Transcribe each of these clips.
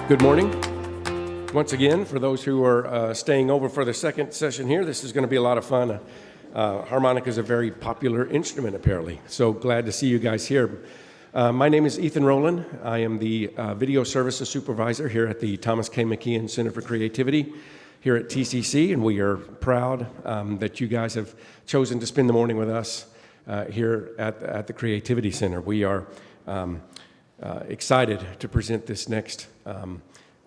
Good morning. Once again, for those who are staying over for the second session here, this is going to be a lot of fun. Harmonica is a very popular instrument, apparently, so glad to see you guys here. My name is Ethan Rowland. I am the Video Services Supervisor here at the Thomas K. McKeon Center for Creativity here at TCC, and we are proud that you guys have chosen to spend the morning with us here at the Creativity Center. We are excited to present this next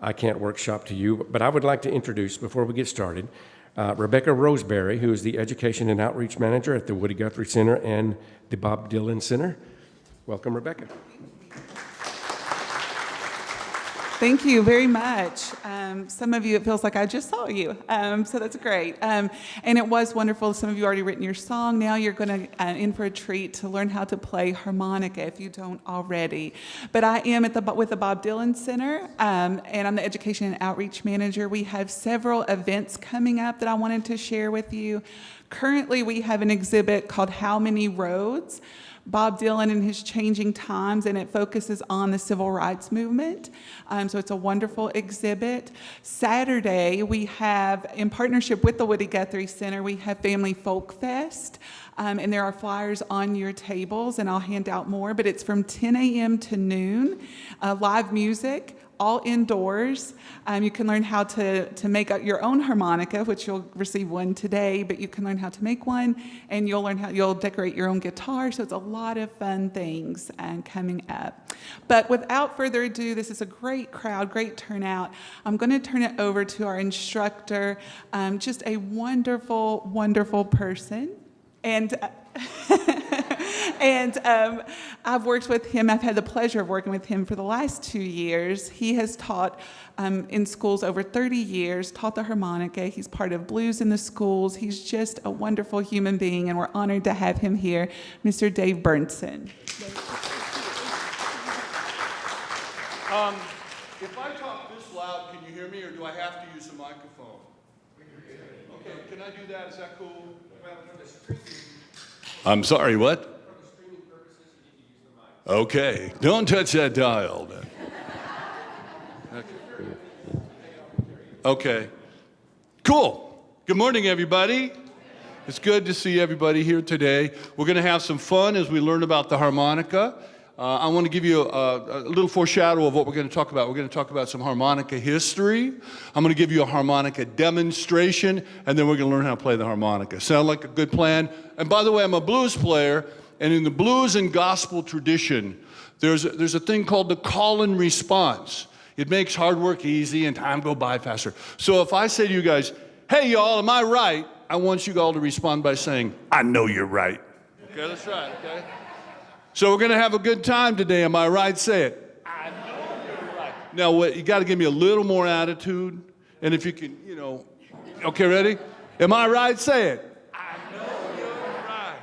I Can't workshop to you, but I would like to introduce, before we get started, Rebecca Roseberry, who is the Education and Outreach Manager at the Woody Guthrie Center and the Bob Dylan Center. Welcome, Rebecca. Thank you very much. Some of you, it feels like I just saw you, so that's great. And it was wonderful. Some of you already written your song. Now you're going to in for a treat to learn how to play harmonica if you don't already. But I am with the Bob Dylan Center, and I'm the Education and Outreach Manager. We have several events coming up that I wanted to share with you. Currently, we have an exhibit called How Many Roads? Bob Dylan and His Changing Times, and it focuses on the civil rights movement. So it's a wonderful exhibit. Saturday, we have, in partnership with the Woody Guthrie Center, we have Family Folk Fest, and there are flyers on your tables, and I'll hand out more, but it's from 10 a.m. to noon, live music, all indoors. You can learn how to make your own harmonica, which you'll receive one today, but you can learn how to make one, and you'll learn how you'll decorate your own guitar. So it's a lot of fun things coming up. But without further ado, this is a great crowd, great turnout. I'm going to turn it over to our instructor, just a wonderful, wonderful person. And I've worked with him. I've had the pleasure of working with him for the last 2 years. He has taught in schools over 30 years, taught the harmonica. He's part of Blues in the Schools. He's just a wonderful human being, and we're honored to have him here, Mr. Dave Berntson. If I talk this loud, can you hear me, or do I have to use a microphone? Okay, can I do that? Is that cool? I'm sorry, what? Okay, don't touch that dial then. Okay, cool. Good morning, everybody. It's good to see everybody here today. We're going to have some fun as we learn about the harmonica. I want to give you a little foreshadow of what we're going to talk about. We're going to talk about some harmonica history. I'm going to give you a harmonica demonstration, and then we're going to learn how to play the harmonica. Sound like a good plan? And by the way, I'm a blues player, and in the blues and gospel tradition, there's a thing called the call and response. It makes hard work easy and time go by faster. So if I say to you guys, hey, y'all, am I right? I want you all to respond by saying, I know you're right. Okay, let's try it, okay? So we're going to have a good time today. Am I right? Say it. I know you're right. Now, you got to give me a little more attitude. And if you can, okay, ready? Am I right? Say it. I know you're right.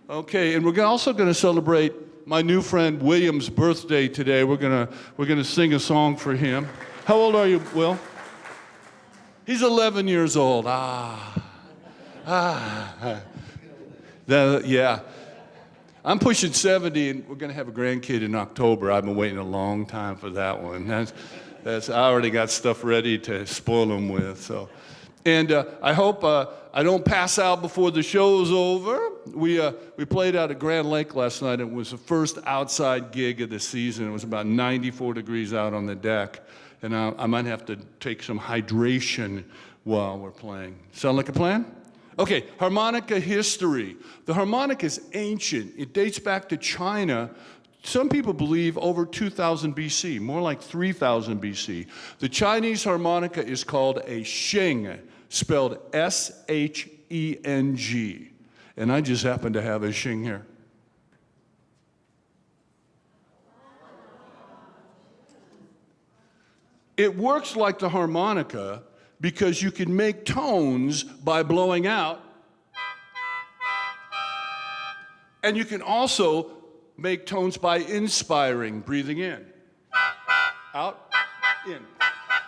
Okay, and we're also going to celebrate my new friend William's birthday today. We're going to sing a song for him. How old are you, Will? He's 11 years old. Yeah. I'm pushing 70, and we're going to have a grandkid in October. I've been waiting a long time for that one. I already got stuff ready to spoil them with. So, and I hope I don't pass out before the show's over. We played out at Grand Lake last night. It was the first outside gig of the season. It was about 94 degrees out on the deck, and I might have to take some hydration while we're playing. Sound like a plan? Okay, harmonica history. The harmonica is ancient. It dates back to China. Some people believe over 2000 BC, more like 3000 BC. The Chinese harmonica is called a sheng, spelled S-H-E-N-G. And I just happen to have a sheng here. It works like the harmonica, because you can make tones by blowing out, and you can also make tones by inspiring, breathing in, out, in.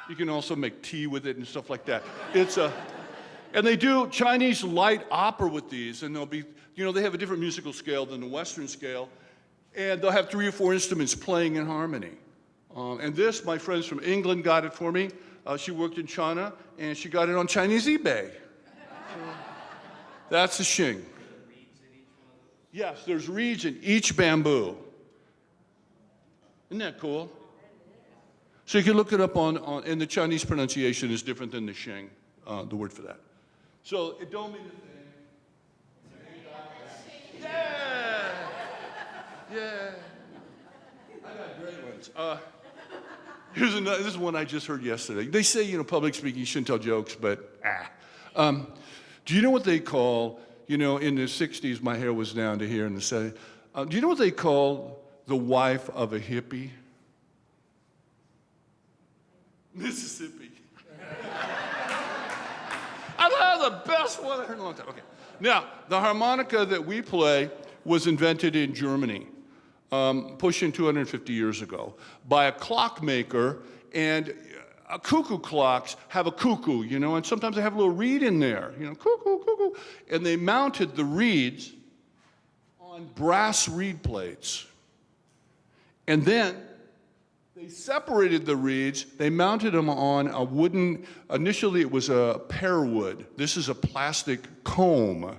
You can also make tea with it and stuff like that. And they do Chinese light opera with these, and they'll be, they have a different musical scale than the Western scale, and they'll have 3 or 4 instruments playing in harmony. And this, my friends from England got it for me. She worked in China, and she got it on Chinese eBay. That's a shing. Yes, there's reeds in each bamboo. Isn't that cool? So you can look it up and the Chinese pronunciation is different than the shing, the word for that. So it don't mean a thing. Yeah! Yeah! I got great ones. Here's another, this is one I just heard yesterday. They say, public speaking, you shouldn't tell jokes, but do you know what they call, in the 60s, my hair was down to here in the 70s. Do you know what they call the wife of a hippie? Mississippi. I thought that was the best one I heard in a long time. Okay. Now, the harmonica that we play was invented in Germany, pushing 250 years ago, by a clockmaker, and cuckoo clocks have a cuckoo, and sometimes they have a little reed in there, cuckoo, cuckoo. And they mounted the reeds on brass reed plates. And then they separated the reeds, they mounted them on a wooden, initially it was a pear wood. This is a plastic comb.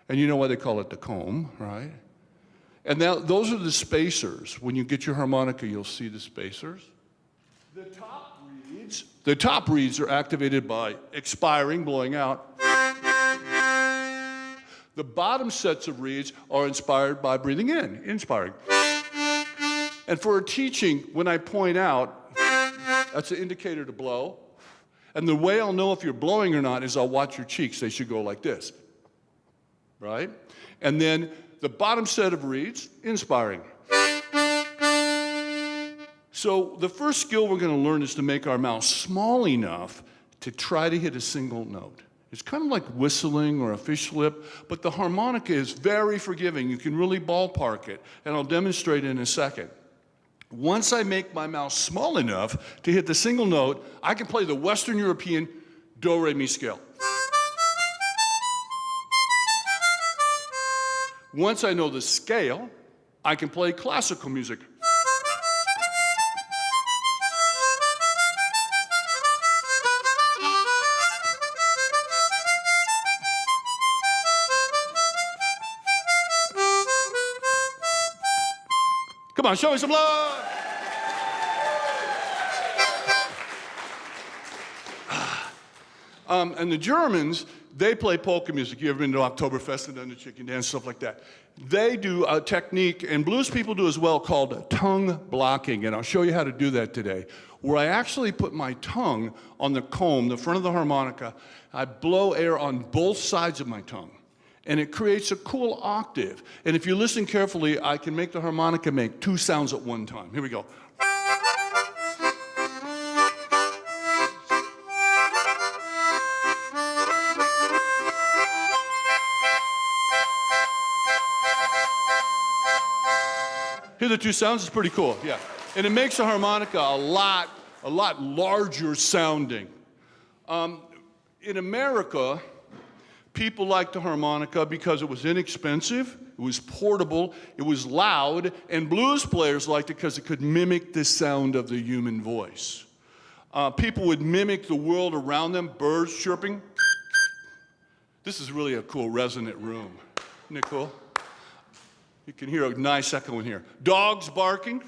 And you know why they call it the comb, right? And now those are the spacers. When you get your harmonica, you'll see the spacers. The top reeds are activated by expiring, blowing out. The bottom sets of reeds are inspired by breathing in, inspiring. And for teaching, when I point out, that's an indicator to blow. And the way I'll know if you're blowing or not is I'll watch your cheeks. They should go like this, right? And then the bottom set of reeds, inspiring. So the first skill we're going to learn is to make our mouth small enough to try to hit a single note. It's kind of like whistling or a fish lip, but the harmonica is very forgiving. You can really ballpark it, and I'll demonstrate in a second. Once I make my mouth small enough to hit the single note, I can play the Western European do, re, mi scale. Once I know the scale, I can play classical music. Come on, show me some love. And the Germans, they play polka music. You ever been to Oktoberfest and done the chicken dance, stuff like that? They do a technique, and blues people do as well, called tongue blocking. And I'll show you how to do that today, where I actually put my tongue on the comb, the front of the harmonica. I blow air on both sides of my tongue. And it creates a cool octave. And if you listen carefully, I can make the harmonica make two sounds at one time. Here we go. Hear the two sounds? It's pretty cool, yeah. And it makes the harmonica a lot larger sounding. In America, people liked the harmonica because it was inexpensive, it was portable, it was loud, and blues players liked it because it could mimic the sound of the human voice. People would mimic the world around them, birds chirping. This is really a cool resonant room. Isn't it cool? You can hear a nice echo in here. Dogs barking.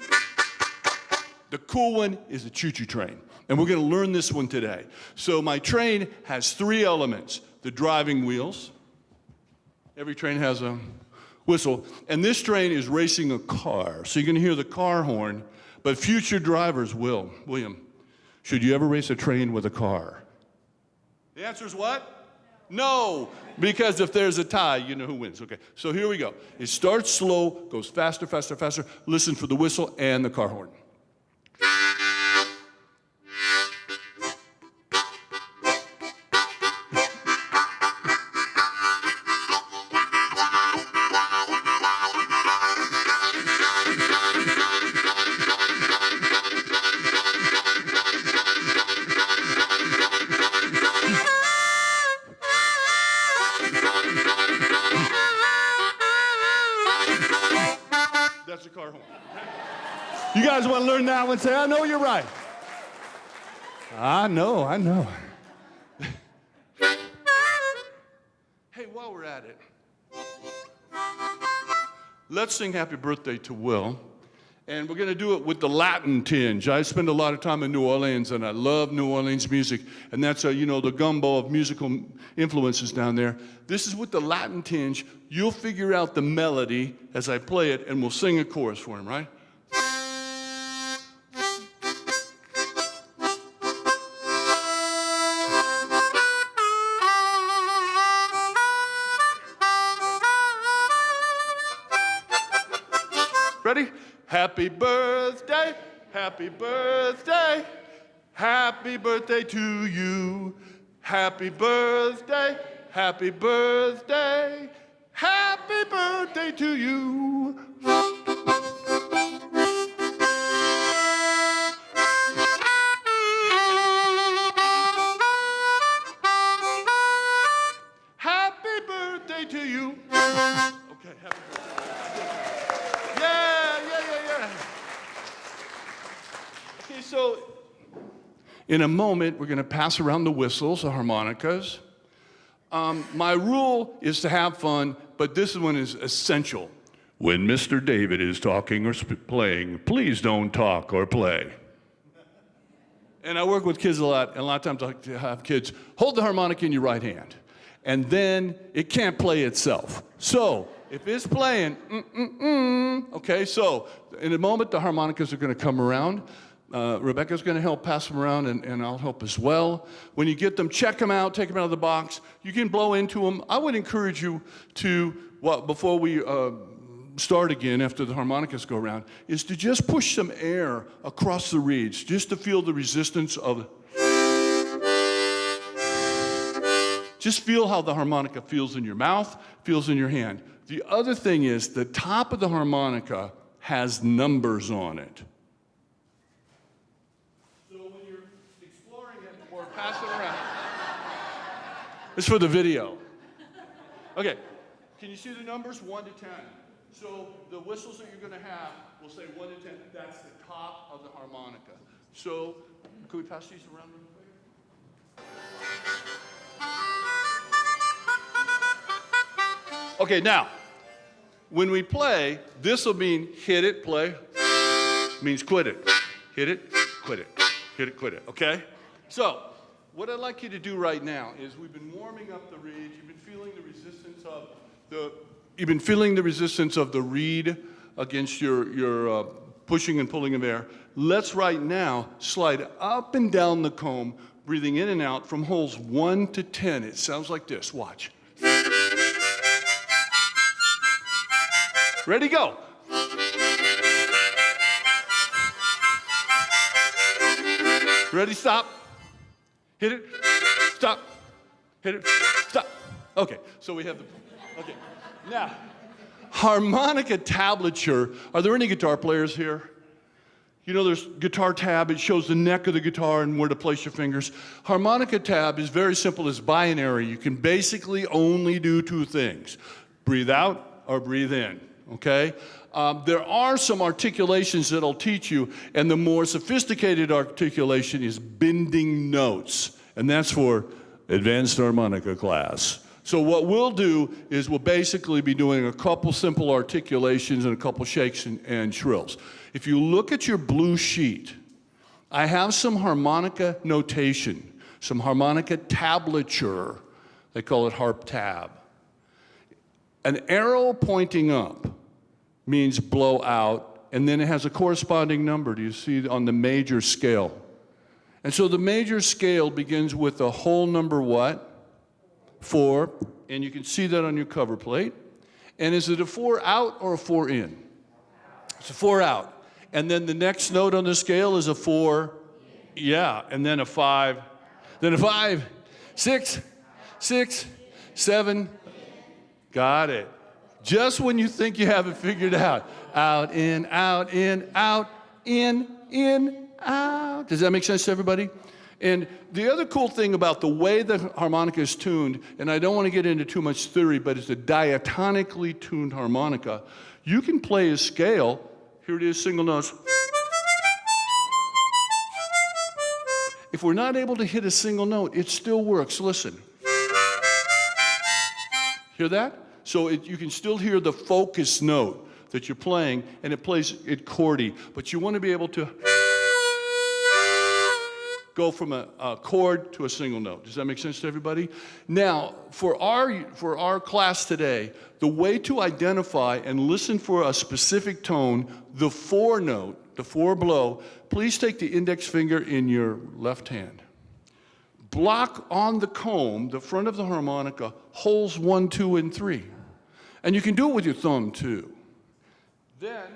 The cool one is a choo-choo train. And we're going to learn this one today. So my train has three elements. The driving wheels. Every train has a whistle. And this train is racing a car. So you're going to hear the car horn. But future drivers will. William, should you ever race a train with a car? The answer is what? No, because if there's a tie, you know who wins. Okay, so here we go. It starts slow, goes faster, faster, faster. Listen for the whistle and the car horn. That's the car horn. You guys want to learn that one? Say, I know you're right. I know. Hey, while we're at it, let's sing Happy Birthday to Will. And we're going to do it with the Latin tinge. I spend a lot of time in New Orleans, and I love New Orleans music. And that's, the gumbo of musical influences down there. This is with the Latin tinge. You'll figure out the melody as I play it, and we'll sing a chorus for him, right? Ready? Happy birthday, happy birthday, happy birthday to you. Happy birthday, happy birthday, happy birthday to you. Happy birthday to you. Okay, happy birthday. Yeah. Okay, so in a moment, we're going to pass around the whistles, the harmonicas. My rule is to have fun, but this one is essential. When Mr. David is talking or playing, please don't talk or play. And I work with kids a lot, and a lot of times I have kids hold the harmonica in your right hand, and then it can't play itself. So if it's playing, okay, so in a moment, the harmonicas are going to come around. Rebecca's going to help pass them around, and I'll help as well. When you get them, check them out, take them out of the box. You can blow into them. I would encourage you to, before we start again, after the harmonicas go around, is to just push some air across the reeds, just to feel the resistance of. Just feel how the harmonica feels in your mouth, feels in your hand. The other thing is the top of the harmonica has numbers on it. So when you're exploring it or passing around, it's for the video. Okay, can you see the numbers 1 to 10? So the whistles that you're going to have will say 1 to 10. That's the top of the harmonica. So can we pass these around a little bit? Okay, now, when we play, this will mean hit it, play, means quit it. Hit it, quit it, hit it, quit it, okay? So, what I'd like you to do right now is we've been warming up the reed, you've been feeling the resistance of the reed against your pushing and pulling of air. Let's right now slide up and down the comb, breathing in and out from holes 1 to 10. It sounds like this, watch. Ready, go. Ready, stop. Hit it, stop. Hit it, stop. Okay, so we have the, okay. Now, harmonica tablature. Are there any guitar players here? You know, there's guitar tab. It shows the neck of the guitar and where to place your fingers. Harmonica tab is very simple. It's binary. You can basically only do 2 things. Breathe out or breathe in. Okay? There are some articulations that I'll teach you, and the more sophisticated articulation is bending notes, and that's for advanced harmonica class. So what we'll do is we'll basically be doing a couple simple articulations and a couple shakes and shrills. If you look at your blue sheet, I have some harmonica notation, some harmonica tablature. They call it harp tab. An arrow pointing up means blow out, and then it has a corresponding number. Do you see on the major scale? And so the major scale begins with a whole number what? 4, and you can see that on your cover plate. And is it a 4 out or a 4 in? It's a 4 out. And then the next note on the scale is a 4, yeah, and then a 5, then a 5, 6, 7, got it. Just when you think you have it figured out. Out, in, out, in, out, in, out. Does that make sense to everybody? And the other cool thing about the way the harmonica is tuned, and I don't want to get into too much theory, but it's a diatonically tuned harmonica. You can play a scale. Here it is, single notes. If we're not able to hit a single note, it still works. Listen. Hear that? So you can still hear the focus note that you're playing, and it plays it chordy. But you want to be able to go from a chord to a single note. Does that make sense to everybody? Now, for our class today, the way to identify and listen for a specific tone, the 4 note, the 4 blow, please take the index finger in your left hand. Block on the comb, the front of the harmonica, holes 1, 2, and 3. And you can do it with your thumb too. Then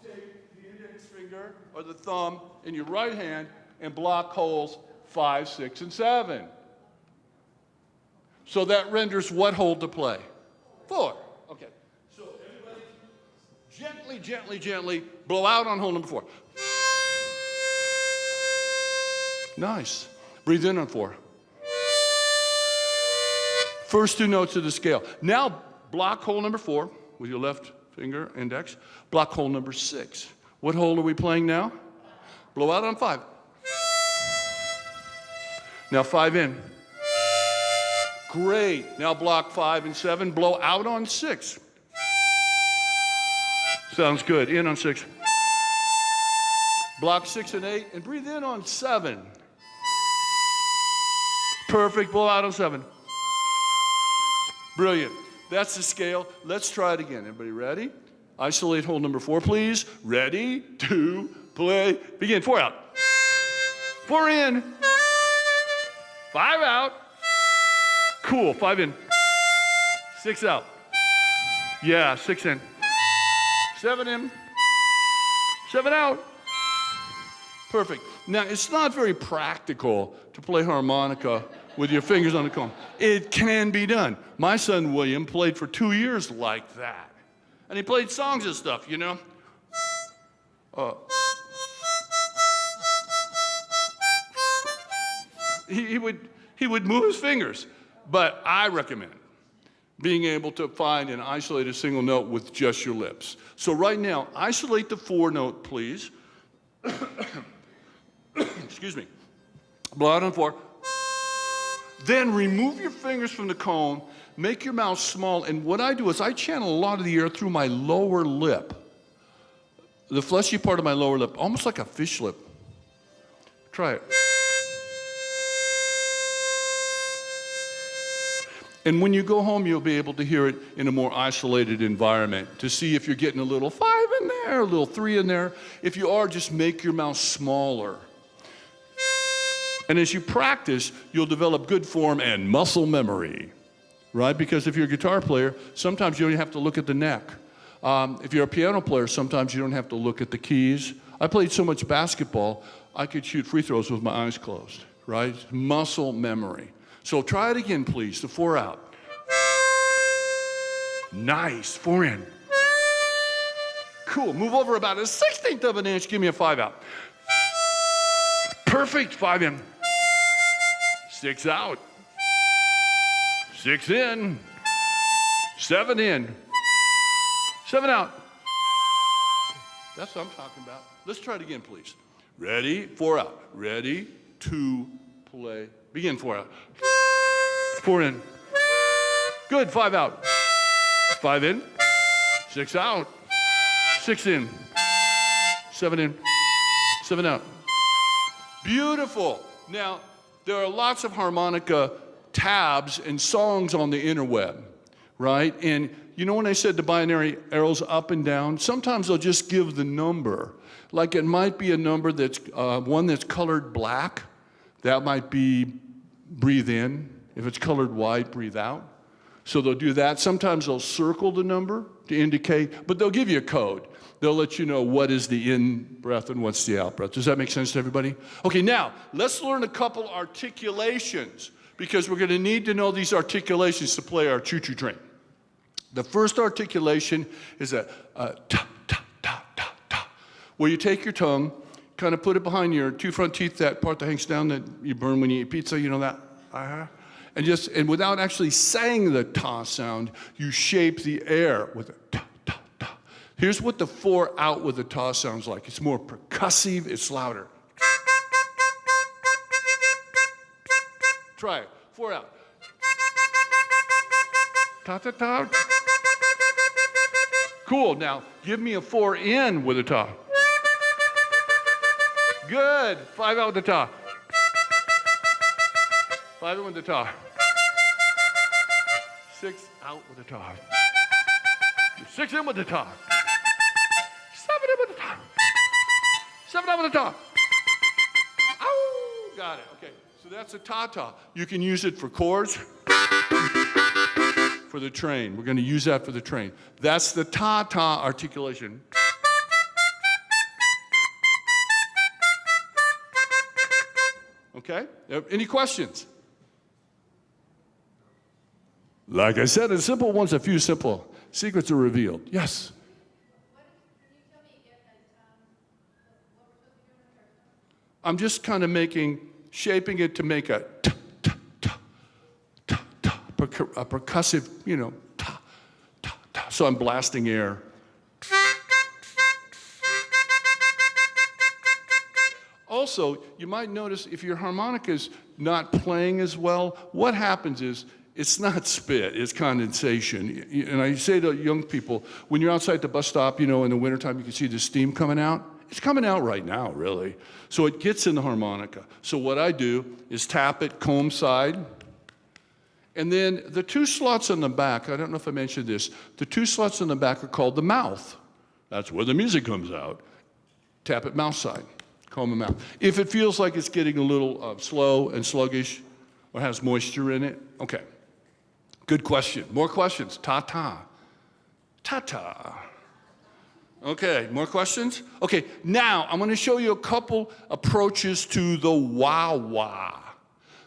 take the index finger or the thumb in your right hand and block holes 5, 6, and 7. So that renders what hole to play? 4. Okay. So everybody gently, gently, gently blow out on hole number 4. Nice. Breathe in on 4. First 2 notes of the scale. Now block hole number 4 with your left finger index. Block hole number 6. What hole are we playing now? Blow out on 5. Now 5 in. Great. Now block 5 and 7. Blow out on 6. Sounds good. In on 6. Block 6 and 8 and breathe in on 7. Perfect. Blow out on 7. Brilliant. That's the scale. Let's try it again. Everybody ready? Isolate hole number 4, please. Ready, 2, play. Begin. 4 out. 4 in. 5 out. Cool. 5 in. 6 out. Yeah, 6 in. 7 in. 7 out. Perfect. Now, it's not very practical to play harmonica with your fingers on the comb. It can be done. My son, William, played for 2 years like that. And he played songs and stuff, you know? He would move his fingers. But I recommend being able to find and isolate a single note with just your lips. So right now, isolate the 4 note, please. Excuse me. Blow out on 4. Then remove your fingers from the cone, make your mouth small, and what I do is I channel a lot of the air through my lower lip, the fleshy part of my lower lip, almost like a fish lip. Try it. And when you go home, you'll be able to hear it in a more isolated environment to see if you're getting a little 5 in there, a little 3 in there. If you are, just make your mouth smaller. And as you practice, you'll develop good form and muscle memory, right? Because if you're a guitar player, sometimes you don't have to look at the neck. If you're a piano player, sometimes you don't have to look at the keys. I played so much basketball, I could shoot free throws with my eyes closed, right? Muscle memory. So try it again, please, the 4 out. Nice, 4 in. Cool, move over about a 1/16 of an inch, give me a 5 out. Perfect, 5 in. 6 out. 6 in. 7 in. 7 out. That's what I'm talking about. Let's try it again, please. Ready, 4 out. Ready, 2, play. Begin, 4 out. 4 in. Good, 5 out. 5 in. 6 out. 6 in. 7 in. 7 out. Beautiful. Now, there are lots of harmonica tabs and songs on the interweb, right? And you know when I said the binary arrows up and down? Sometimes they'll just give the number. Like it might be a number that's one that's colored black. That might be breathe in. If it's colored white, breathe out. So they'll do that. Sometimes they'll circle the number to indicate, but they'll give you a code. They'll let you know what is the in breath and what's the out breath. Does that make sense to everybody? Okay, now, let's learn a couple articulations because we're going to need to know these articulations to play our choo-choo train. The first articulation is a ta, ta, ta, ta, ta, where you take your tongue, kind of put it behind your 2 front teeth, that part that hangs down that you burn when you eat pizza, you know that? And without actually saying the ta sound, you shape the air with a ta, ta, ta. Here's what the 4 out with the ta sounds like. It's more percussive, it's louder. Try it. 4 out. Ta ta ta. Cool. Now give me a 4 in with a ta. Good. 5 out with the ta. 5 in with the ta. 6 out with the ta. 6 in with the ta. 7 in with the ta. 7 out with the ta. Ow! Got it. Okay. So that's a ta-ta. You can use it for chords, for the train. We're going to use that for the train. That's the ta-ta articulation. Okay? Any questions? Like I said, it's simple ones, a few simple secrets are revealed. Yes? I'm just kind of shaping it to make a a percussive, ta, ta, ta. So I'm blasting air. Also, you might notice if your harmonica's not playing as well, what happens is it's not spit, it's condensation. And I say to young people, when you're outside the bus stop, in the wintertime, you can see the steam coming out. It's coming out right now, really. So it gets in the harmonica. So what I do is tap it, comb side, and then the 2 slots on the back, I don't know if I mentioned this, the 2 slots on the back are called the mouth. That's where the music comes out. Tap it mouth side, comb the mouth. If it feels like it's getting a little slow and sluggish or has moisture in it, okay. Good question. More questions. Ta-ta. Ta-ta. Okay, more questions? Okay, now I'm going to show you a couple approaches to the wah-wah.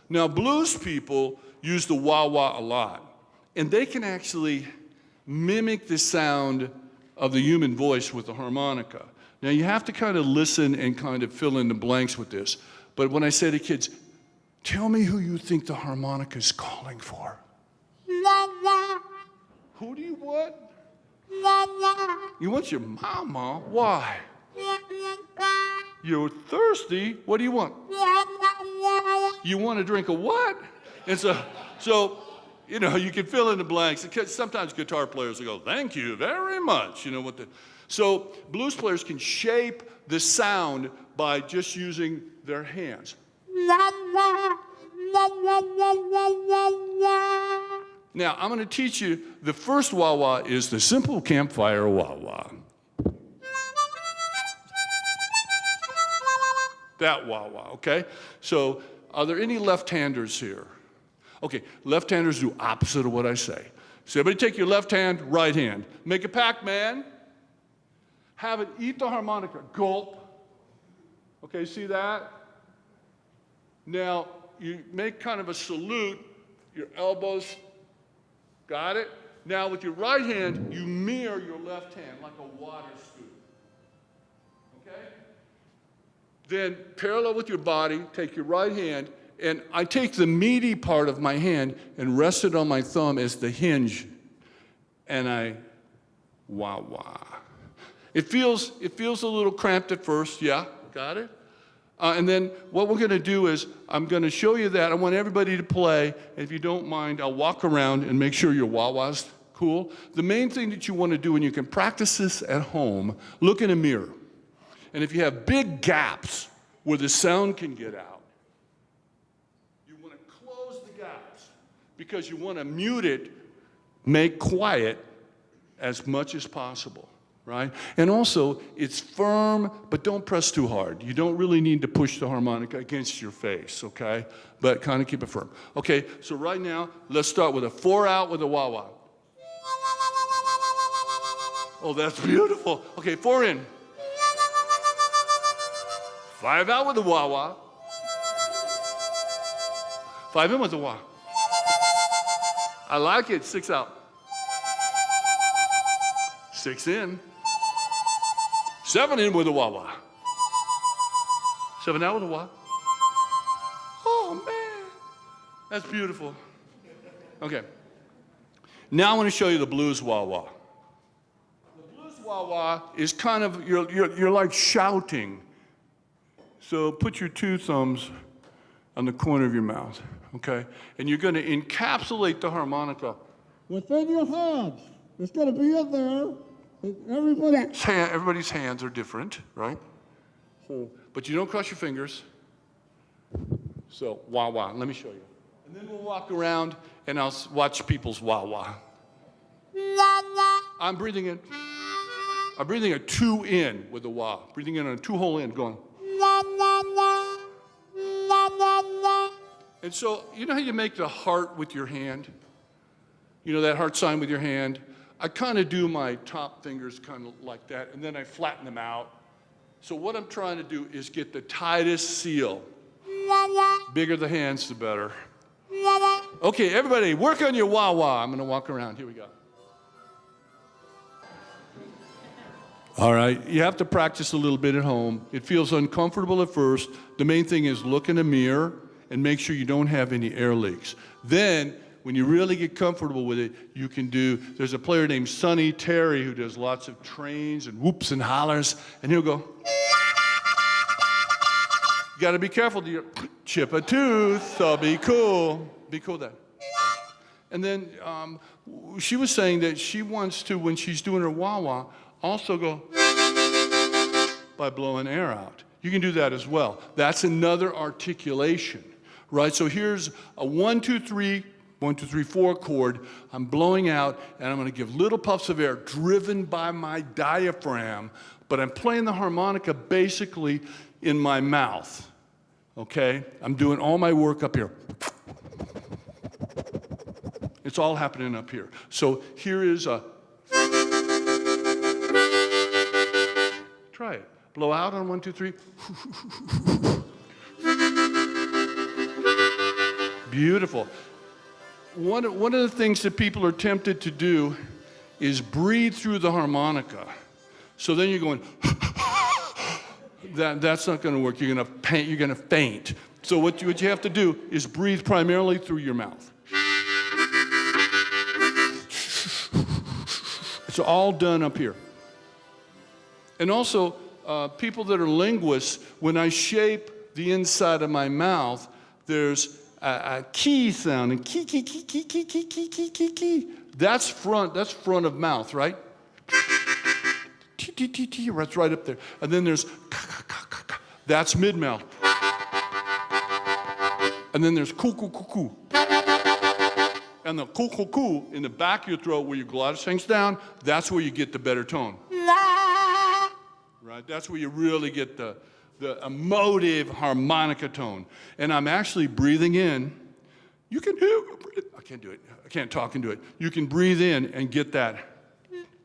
Now, blues people use the wah-wah a lot, and they can actually mimic the sound of the human voice with the harmonica. Now, you have to kind of listen and kind of fill in the blanks with this, but when I say to kids, tell me who you think the harmonica is calling for. Who do you want? You want your mama? Why? You're thirsty? What do you want? You want to drink a what? And so you can fill in the blanks. Sometimes guitar players will go, thank you very much. So blues players can shape the sound by just using their hands. Now, I'm going to teach you, the first wah-wah is the simple campfire wah-wah. That wah-wah, okay? So, are there any left-handers here? Okay, left-handers do opposite of what I say. So everybody take your left hand, right hand. Make a Pac-Man. Have it eat the harmonica. Gulp. Okay, see that? Now, you make kind of a salute, your elbows. Got it? Now, with your right hand, you mirror your left hand like a water scoop. Okay? Then, parallel with your body, take your right hand, and I take the meaty part of my hand and rest it on my thumb as the hinge, and I wah-wah. It feels a little cramped at first, yeah? Got it? And then what we're going to do is I'm going to show you that. I want everybody to play. And if you don't mind, I'll walk around and make sure your wah-wah's cool. The main thing that you want to do, and you can practice this at home, look in a mirror. And if you have big gaps where the sound can get out, you want to close the gaps because you want to mute it, make quiet as much as possible. Right? And also, it's firm, but don't press too hard. You don't really need to push the harmonica against your face, okay? But kind of keep it firm. Okay, so right now, let's start with a 4 out with a wah-wah. Oh, that's beautiful. Okay, 4 in. 5 out with a wah-wah. 5 in with a wah. I like it. 6 out. 6 in. 7 in with a wah-wah. 7 out with a wah. Oh, man. That's beautiful. Okay. Now I want to show you the blues wah-wah. The blues wah-wah is kind of, you're like shouting. So put your 2 thumbs on the corner of your mouth, okay? And you're going to encapsulate the harmonica within your hands. It's going to be in there. Everybody's hands are different, right? But you don't cross your fingers. So, wah wah. Let me show you. And then we'll walk around and I'll watch people's wah wah. I'm breathing in. I'm breathing a 2 in with the wah. Breathing in on a 2-hole in, going. And so, you know how you make the heart with your hand? You know that heart sign with your hand? I kind of do my top fingers kind of like that, and then I flatten them out. So what I'm trying to do is get the tightest seal. Bigger the hands, the better. Okay, everybody, work on your wah-wah. I'm going to walk around. Here we go. All right, you have to practice a little bit at home. It feels uncomfortable at first. The main thing is look in a mirror and make sure you don't have any air leaks. Then, when you really get comfortable with it, you can do, there's a player named Sonny Terry who does lots of trains and whoops and hollers, and he'll go. You gotta be careful, you chip a tooth, so be cool. Be cool then. And then she was saying that she wants to, when she's doing her wah-wah, also go by blowing air out. You can do that as well. That's another articulation, right? So here's a 1, 2, 3, 1, 2, 3, 4 chord. I'm blowing out, and I'm going to give little puffs of air driven by my diaphragm, but I'm playing the harmonica basically in my mouth, okay? I'm doing all my work up here. It's all happening up here. So here is a... Try it. Blow out on 1, 2, 3. Beautiful. One of the things that people are tempted to do is breathe through the harmonica. So then you're going, that's not going to work. You're going to faint. So what you have to do is breathe primarily through your mouth. It's all done up here. And also, people that are linguists, when I shape the inside of my mouth, there's a key sound, and key, key, key, key, key, key, key, key, key, key. That's front of mouth, right? That's right up there. And then there's, that's mid-mouth. And then there's coo, coo, coo, coo. And the coo, coo, coo in the back of your throat where your glottis hangs down, that's where you get the better tone. Right? That's where you really get the emotive harmonica tone. And I'm actually breathing in. You can do it. I can't do it. I can't talk into it. You can breathe in and get that.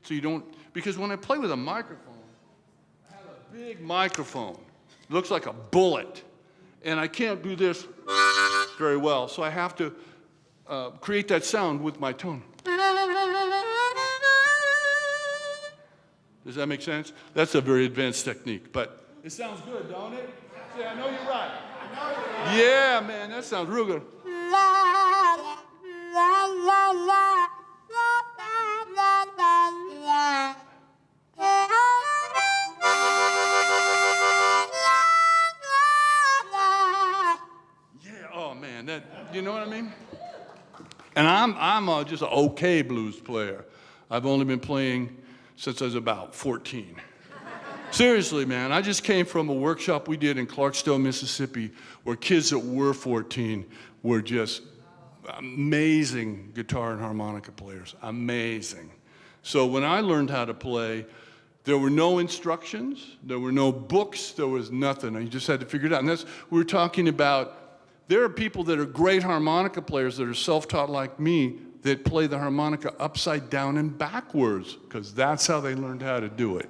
So you don't, because when I play with a microphone, I have a big microphone. It looks like a bullet. And I can't do this very well. So I have to create that sound with my tone. Does that make sense? That's a very advanced technique, but it sounds good, don't it? See, I know you're right. Yeah, man, that sounds real good. Yeah, oh man, that, you know what I mean? And I'm just an okay blues player. I've only been playing since I was about 14. Seriously, man, I just came from a workshop we did in Clarksdale, Mississippi, where kids that were 14 were just amazing guitar and harmonica players, amazing. So when I learned how to play, there were no instructions, there were no books, there was nothing. You just had to figure it out. And that's, we're talking about, there are people that are great harmonica players that are self-taught like me that play the harmonica upside down and backwards, because that's how they learned how to do it.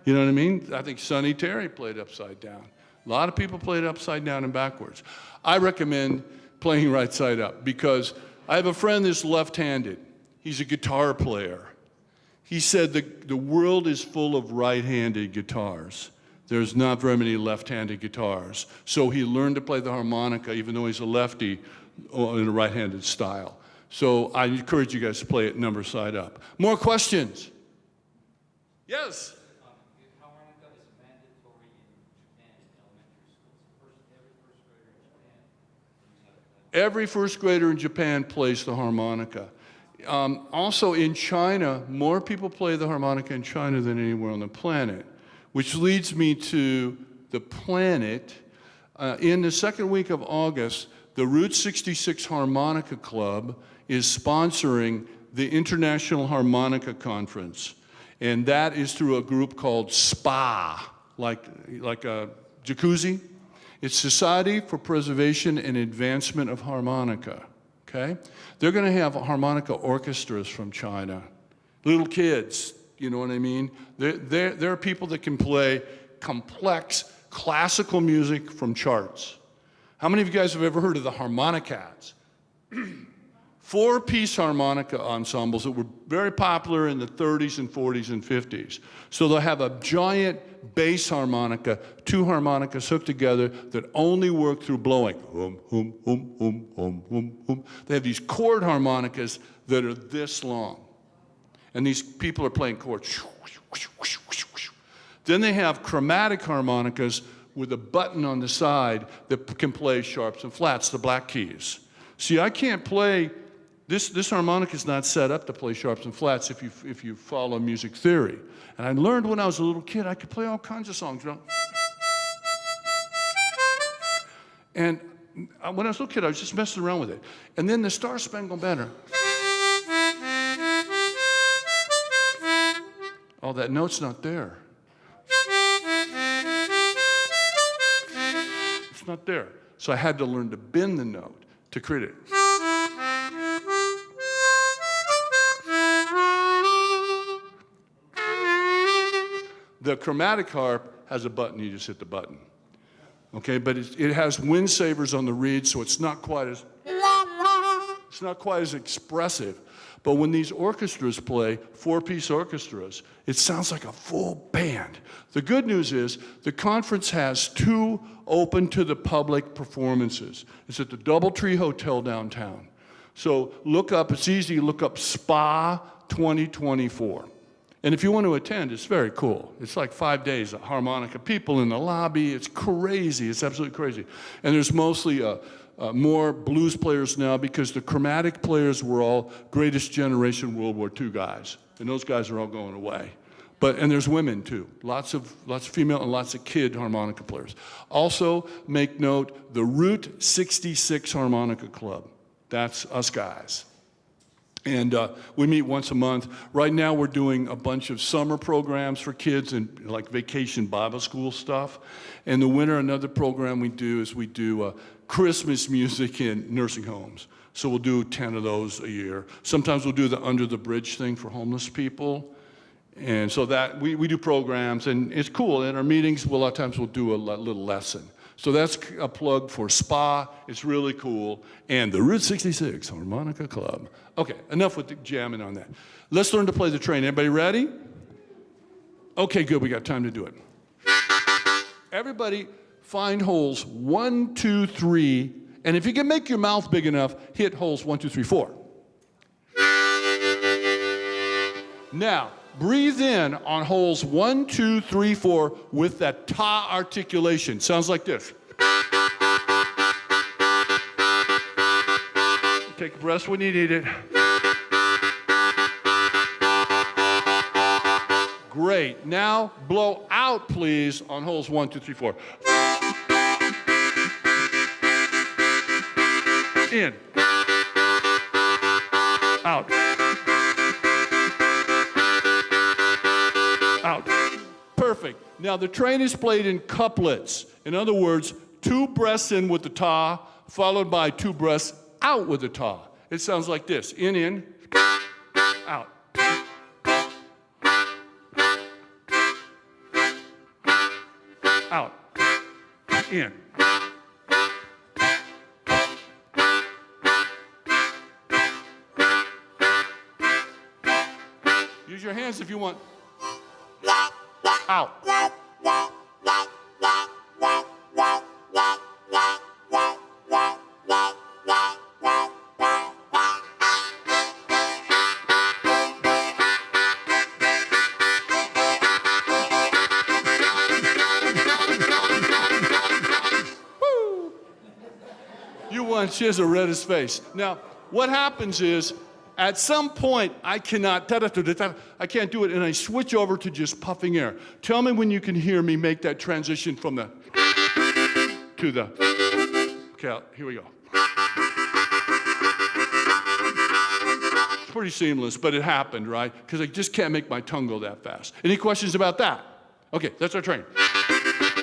You know what I mean? I think Sonny Terry played upside down. A lot of people played upside down and backwards. I recommend playing right side up, because I have a friend that's left-handed. He's a guitar player. He said the world is full of right-handed guitars. There's not very many left-handed guitars. So he learned to play the harmonica, even though he's a lefty, in a right-handed style. So I encourage you guys to play it number side up. More questions? Yes? Harmonica is mandatory in Japan, in elementary schools. Every first grader in Japan Every first grader in Japan plays the harmonica. Also in China, more people play the harmonica in China than anywhere on the planet, which leads me to the planet. In the second week of August, the Route 66 Harmonica Club is sponsoring the International Harmonica Conference. And that is through a group called SPA, like a jacuzzi. It's Society for Preservation and Advancement of Harmonica, okay? They're gonna have harmonica orchestras from China. Little kids, you know what I mean? There are people that can play complex classical music from charts. How many of you guys have ever heard of the Harmonicats? 4-piece harmonica ensembles that were very popular in the 30s and 40s and 50s. So they'll have a giant bass harmonica, 2 harmonicas hooked together that only work through blowing. Hum, hum, hum, hum, hum, hum, hum. They have these chord harmonicas that are this long. And these people are playing chords. Then they have chromatic harmonicas with a button on the side that can play sharps and flats, the black keys. See, I can't play, this harmonica is not set up to play sharps and flats if you follow music theory. And I learned when I was a little kid, I could play all kinds of songs. You know? And when I was a little kid, I was just messing around with it. And then the Star Spangled Banner. Oh, that note's not there. It's not there. So I had to learn to bend the note to create it. The chromatic harp has a button, you just hit the button. Okay, but it has wind savers on the reed, so it's not quite as expressive. But when these orchestras play, 4-piece orchestras, it sounds like a full band. The good news is the conference has 2 open to the public performances. It's at the Doubletree Hotel downtown. So look up, it's easy, look up SPA 2024. And if you want to attend, it's very cool. It's like 5 days of harmonica, people in the lobby. It's crazy. It's absolutely crazy. And there's mostly more blues players now because the chromatic players were all greatest generation World War II guys. And those guys are all going away. And there's women too. Lots of female and lots of kid harmonica players. Also, make note, the Route 66 Harmonica Club. That's us guys. And we meet once a month. Right now we're doing a bunch of summer programs for kids and like vacation Bible school stuff. In the winter, another program we do is we do Christmas music in nursing homes. So we'll do 10 of those a year. Sometimes we'll do the Under the Bridge thing for homeless people. And so that we do programs, and it's cool. In our meetings, a lot of times we'll do a little lesson. So that's a plug for SPA. It's really cool. And the Route 66 Harmonica Club. Okay, enough with the jamming on that. Let's learn to play the train. Everybody ready? Okay, good. We got time to do it. Everybody find holes 1, 2, 3. And if you can make your mouth big enough, hit holes 1, 2, 3, 4. Now, breathe in on holes 1, 2, 3, 4 with that ta articulation. Sounds like this. Take a breath when you need it. Great. Now blow out, please, on holes 1, 2, 3, 4. In. Out. Out. Perfect. Now the train is played in couplets. In other words, 2 breaths in with the ta, followed by 2 breaths out with the ta. It sounds like this. In, out. Out. In. Use your hands if you want. Out. on, she has the reddest face. Now, what happens is, at some point, I cannot, I can't do it, and I switch over to just puffing air. Tell me when you can hear me make that transition from the to the. Okay, here we go. It's pretty seamless, but it happened, right? Because I just can't make my tongue go that fast. Any questions about that? Okay, that's our train.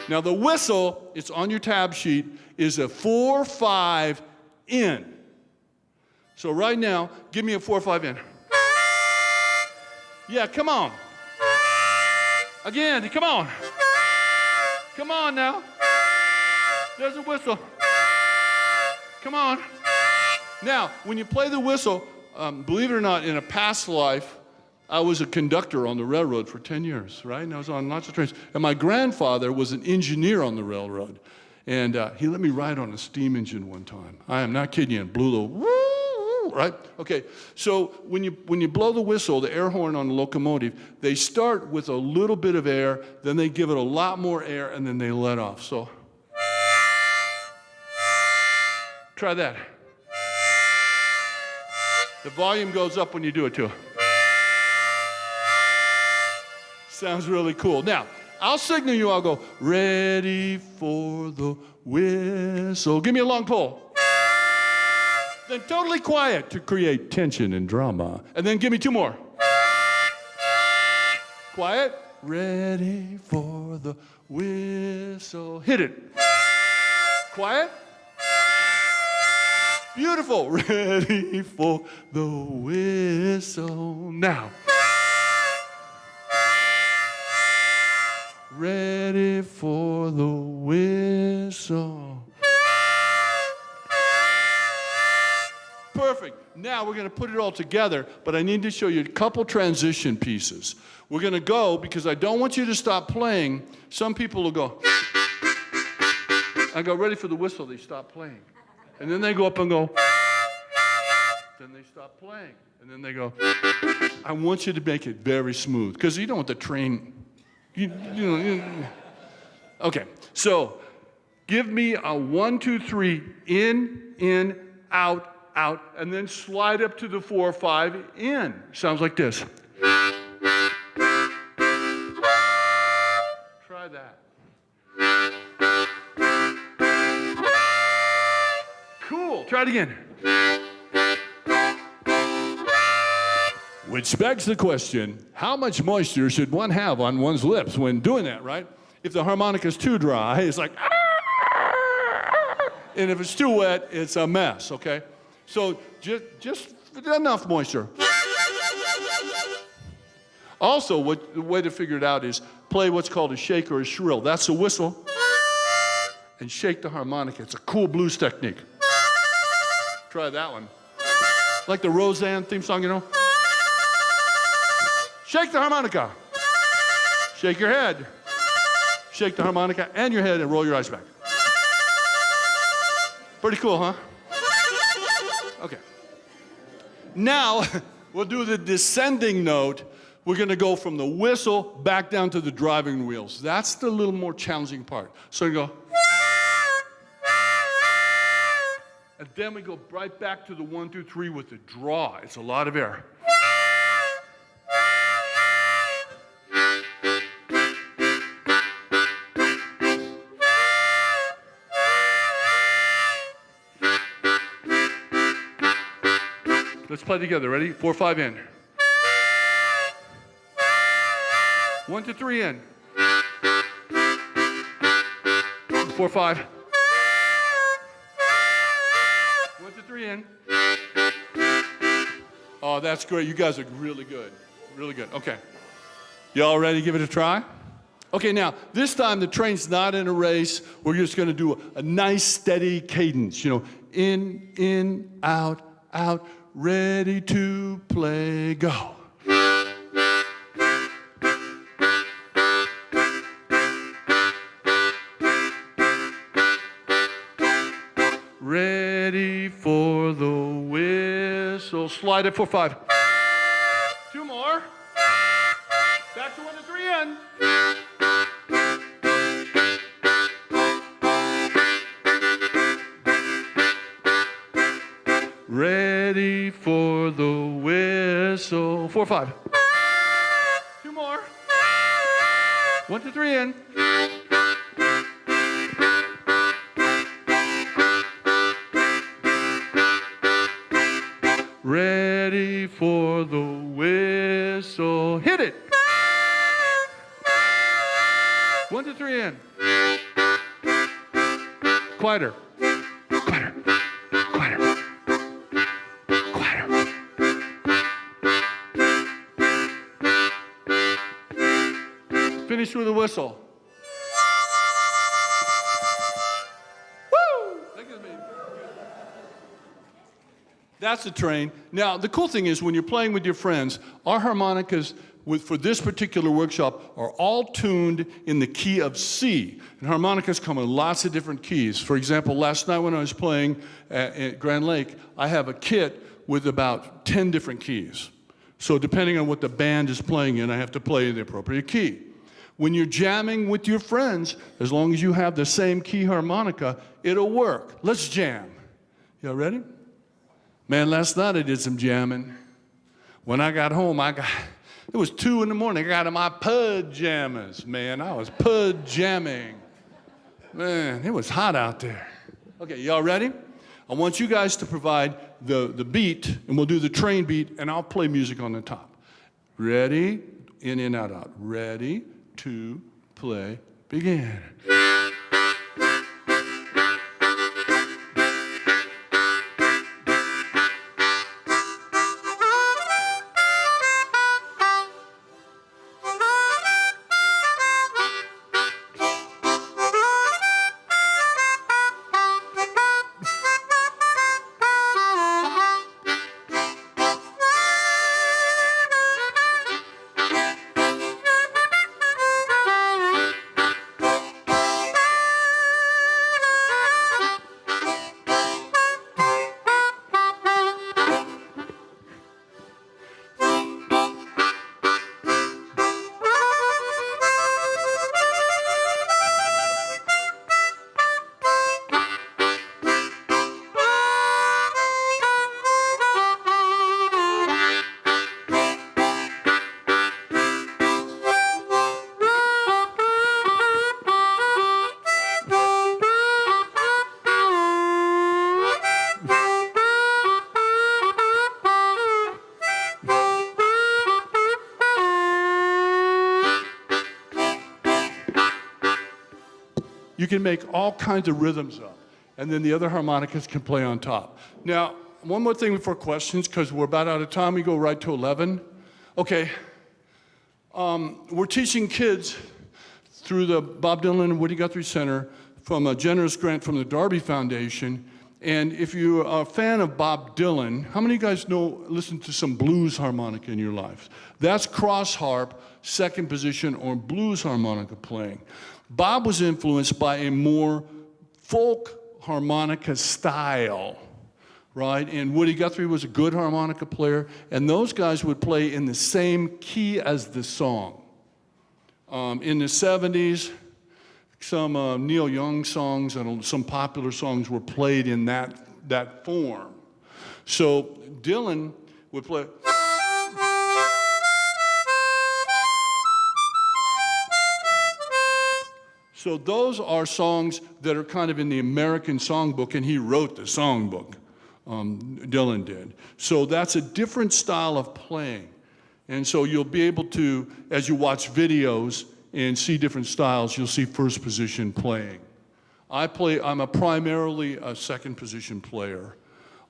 Now the whistle, it's on your tab sheet, is a 4/5 in. So right now, give me a 4/5 in. Yeah, come on. Again, come on. Come on now. There's a whistle. Come on. Now, when you play the whistle, believe it or not, in a past life, I was a conductor on the railroad for 10 years, right? And I was on lots of trains. And my grandfather was an engineer on the railroad. And he let me ride on a steam engine one time. I am not kidding you. It blew the woo, right? Okay, so when you blow the whistle, the air horn on the locomotive, they start with a little bit of air, then they give it a lot more air, and then they let off. So try that. The volume goes up when you do it too. Sounds really cool. Now, I'll signal you, I'll go, ready for the whistle. Give me a long pull. Then totally quiet to create tension and drama. And then give me two more. Quiet. Ready for the whistle. Hit it. Quiet. Beautiful. Ready for the whistle. Now. Ready for the whistle. Perfect. Now we're going to put it all together, but I need to show you a couple transition pieces. We're going to go, because I don't want you to stop playing. Some people will go, I go, ready for the whistle, they stop playing. And then they go up and go, then they stop playing. And then they go, I want you to make it very smooth, because you don't want the train. Okay, so give me a 1, 2, 3, in, out, out, and then slide up to the 4/5 in. Sounds like this. Try that. Cool. Try it again. Which begs the question, how much moisture should one have on one's lips when doing that, right? If the harmonica is too dry, it's like, and if it's too wet, it's a mess, okay? So just enough moisture. Also, the way to figure it out is play what's called a shake or a shrill. That's a whistle. And shake the harmonica. It's a cool blues technique. Try that one. Like the Roseanne theme song, you know? Shake the harmonica. Shake your head. Shake the harmonica and your head and roll your eyes back. Pretty cool, huh? Okay. Now, we'll do the descending note. We're going to go from the whistle back down to the driving wheels. That's the little more challenging part. So you go. And then we go right back to the 1, 2, 3 with the draw. It's a lot of air. Let's play together. Ready? 4/5 in. 1, 2, 3 in. 4/5. 1, 2, 3 in. Oh, that's great. You guys are really good. Really good. Okay. Y'all ready to give it a try? Okay, now, this time the train's not in a race. We're just going to do a nice, steady cadence. You know, in, out, out. Ready to play, go. Ready for the whistle. Slide it 4/5. 2 more. Back to 1 to 3 in. 4, 5. 2 more. 1, 2, 3 in. Ready for the whistle. Hit it. 1, 2, 3 in. Quieter. Quieter. Quieter. Quieter. Finish with a whistle. Woo! That's the train. Now, the cool thing is when you're playing with your friends, our harmonicas for this particular workshop are all tuned in the key of C. And harmonicas come in lots of different keys. For example, last night when I was playing at Grand Lake, I have a kit with about 10 different keys. So depending on what the band is playing in, I have to play in the appropriate key. When you're jamming with your friends, as long as you have the same key harmonica, it'll work. Let's jam. Y'all ready? Man, last night I did some jamming. When I got home, it was 2 in the morning. I got in my pajamas, man. I was pajamming. Man, it was hot out there. Okay, y'all ready? I want you guys to provide the beat, and we'll do the train beat, and I'll play music on the top. Ready? In and out, out. Ready, 2, play, begin. You can make all kinds of rhythms up, and then the other harmonicas can play on top. Now, one more thing before questions, because we're about out of time. We go right to 11. Okay, we're teaching kids through the Bob Dylan and Woody Guthrie Center from a generous grant from the Darby Foundation. And if you're a fan of Bob Dylan, how many of you guys listen to some blues harmonica in your lives? That's cross harp, second position, or blues harmonica playing. Bob was influenced by a more folk harmonica style, right? And Woody Guthrie was a good harmonica player, and those guys would play in the same key as the song. In the 70s, some Neil Young songs and some popular songs were played in that form. So Dylan would play. So those are songs that are kind of in the American songbook, and he wrote the songbook, Dylan did. So that's a different style of playing. And so you'll be able to, as you watch videos and see different styles, you'll see first position playing. I'm primarily a second position player.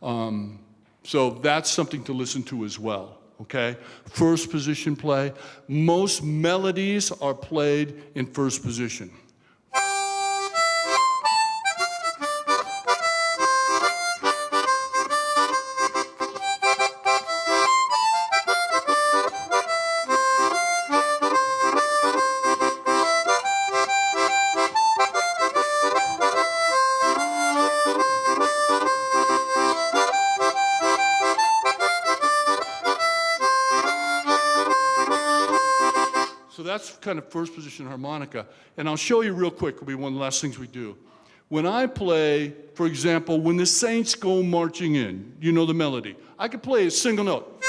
So that's something to listen to as well, okay? First position play. Most melodies are played in first position. So that's kind of first position harmonica. And I'll show you real quick, it'll be one of the last things we do. When I play, for example, When the Saints Go Marching In, you know the melody. I could play a single note.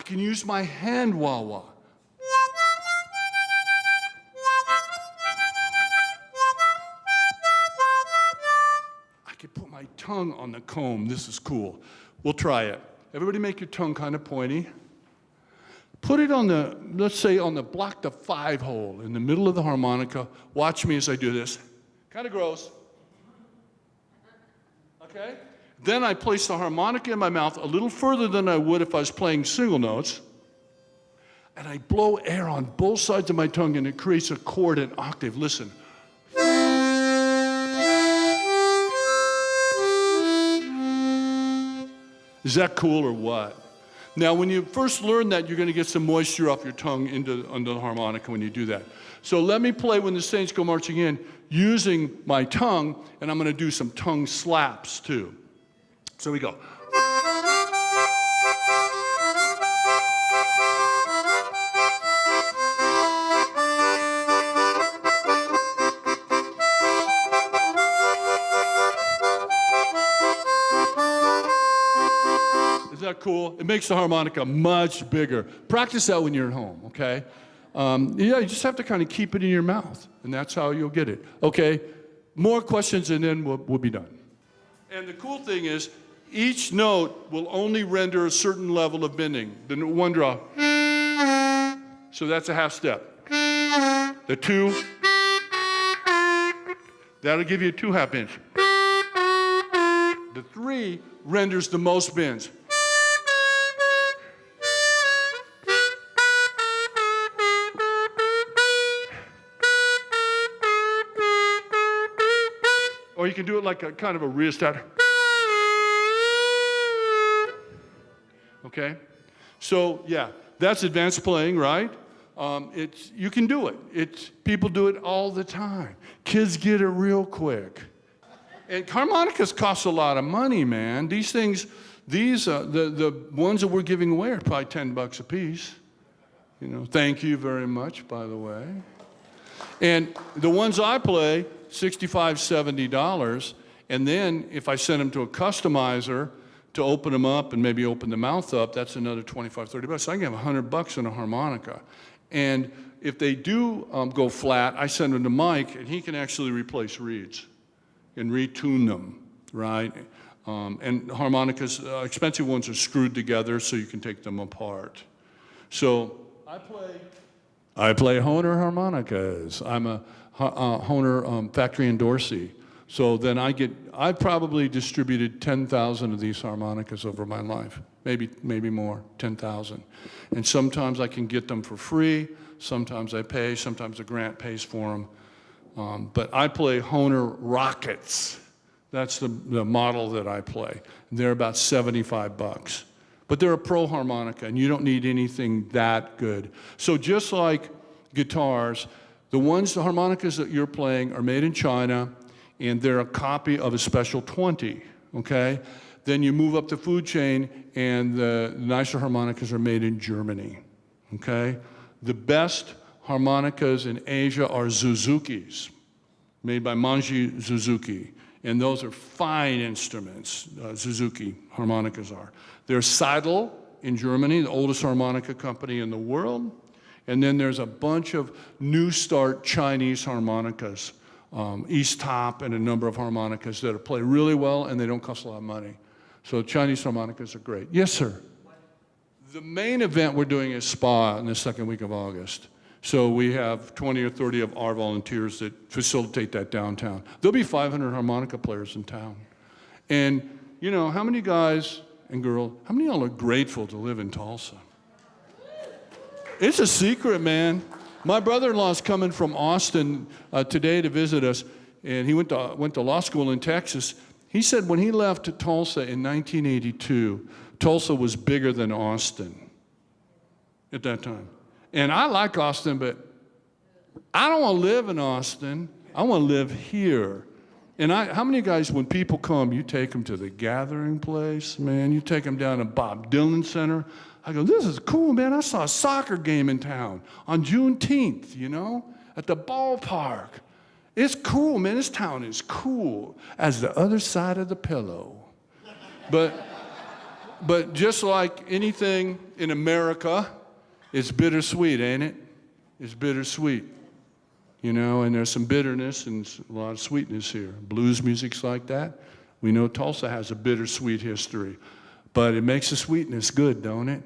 can use my hand wah-wah. I can put my tongue on the comb. This is cool. We'll try it. Everybody make your tongue kind of pointy. Put it on the, let's say on the block the 5 hole in the middle of the harmonica. Watch me as I do this. Kind of gross. Okay? Then I place the harmonica in my mouth a little further than I would if I was playing single notes. And I blow air on both sides of my tongue and it creates a chord and octave. Listen. Is that cool or what? Now, when you first learn that, you're going to get some moisture off your tongue into the harmonica when you do that. So let me play When the Saints Go Marching In using my tongue, and I'm going to do some tongue slaps too. So we go. Isn't that cool? It makes the harmonica much bigger. Practice that when you're at home, okay? Yeah, you just have to kind of keep it in your mouth, and that's how you'll get it. Okay, more questions, and then we'll be done. And the cool thing is, each note will only render a certain level of bending. The one draw. So that's a half step. The 2. That'll give you a 2/2 bend. The 3 renders the most bends. Or you can do it like a kind of a rheostat. Okay? So, yeah, that's advanced playing, right? You can do it. People do it all the time. Kids get it real quick. And harmonicas cost a lot of money, man. These things, the ones that we're giving away are probably $10 a piece. You know, thank you very much, by the way. And the ones I play, $65, $70. And then if I send them to a customizer to open them up and maybe open the mouth up, that's another $25, $30. So I can have $100 in a harmonica. And if they do go flat, I send them to Mike, and he can actually replace reeds and retune them, right? And harmonicas, expensive ones are screwed together so you can take them apart. So I play Hohner harmonicas. I'm a Hohner factory in Dorsey. So then I've probably distributed 10,000 of these harmonicas over my life, maybe more, 10,000. And sometimes I can get them for free, sometimes I pay, sometimes a grant pays for them. But I play Hohner Rockets. That's the model that I play. They're about $75. But they're a pro harmonica, and you don't need anything that good. So just like guitars, the harmonicas that you're playing are made in China, and they're a copy of a Special 20, okay? Then you move up the food chain, and the nicer harmonicas are made in Germany, okay? The best harmonicas in Asia are Suzukis, made by Manji Suzuki, and those are fine instruments, Suzuki harmonicas are. There's Seidel in Germany, the oldest harmonica company in the world, and then there's a bunch of new start Chinese harmonicas, East Top and a number of harmonicas that play really well and they don't cost a lot of money. So Chinese harmonicas are great. Yes, sir? The main event we're doing is SPA in the second week of August. So we have 20 or 30 of our volunteers that facilitate that downtown. There'll be 500 harmonica players in town. And, you know, how many guys and girls, how many of y'all are grateful to live in Tulsa? It's a secret, man. My brother-in-law's coming from Austin today to visit us, and he went to law school in Texas. He said when he left Tulsa in 1982, Tulsa was bigger than Austin at that time. And I like Austin, but I don't want to live in Austin. I want to live here. And how many guys, when people come, you take them to the gathering place, man? You take them down to Bob Dylan Center. I go, this is cool, man. I saw a soccer game in town on Juneteenth, you know, at the ballpark. It's cool, man. This town is cool as the other side of the pillow. But But just like anything in America, it's bittersweet, ain't it? It's bittersweet. You know, and there's some bitterness and a lot of sweetness here. Blues music's like that. We know Tulsa has a bittersweet history. But it makes the sweetness good, don't it?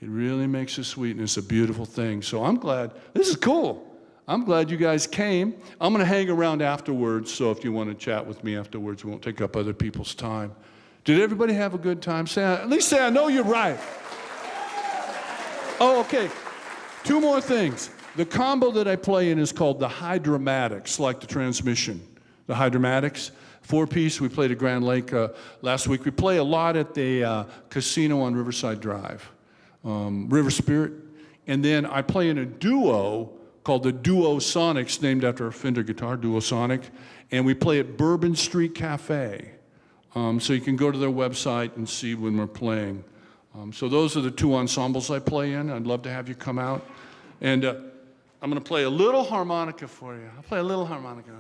It really makes the sweetness a beautiful thing. So I'm glad. This is cool. I'm glad you guys came. I'm going to hang around afterwards, so if you want to chat with me afterwards, we won't take up other people's time. Did everybody have a good time? At least say, I know you're right. Oh, okay. 2 more things. The combo that I play in is called the Hydramatics, like the transmission. The Hydramatics, 4-piece. We played at Grand Lake last week. We play a lot at the casino on Riverside Drive, River Spirit. And then I play in a duo called the Duo Sonics, named after a Fender guitar, Duo Sonic. And we play at Bourbon Street Cafe. So you can go to their website and see when we're playing. So those are the 2 ensembles I play in. I'd love to have you come out. And I'm going to play a little harmonica for you. I'll play a little harmonica.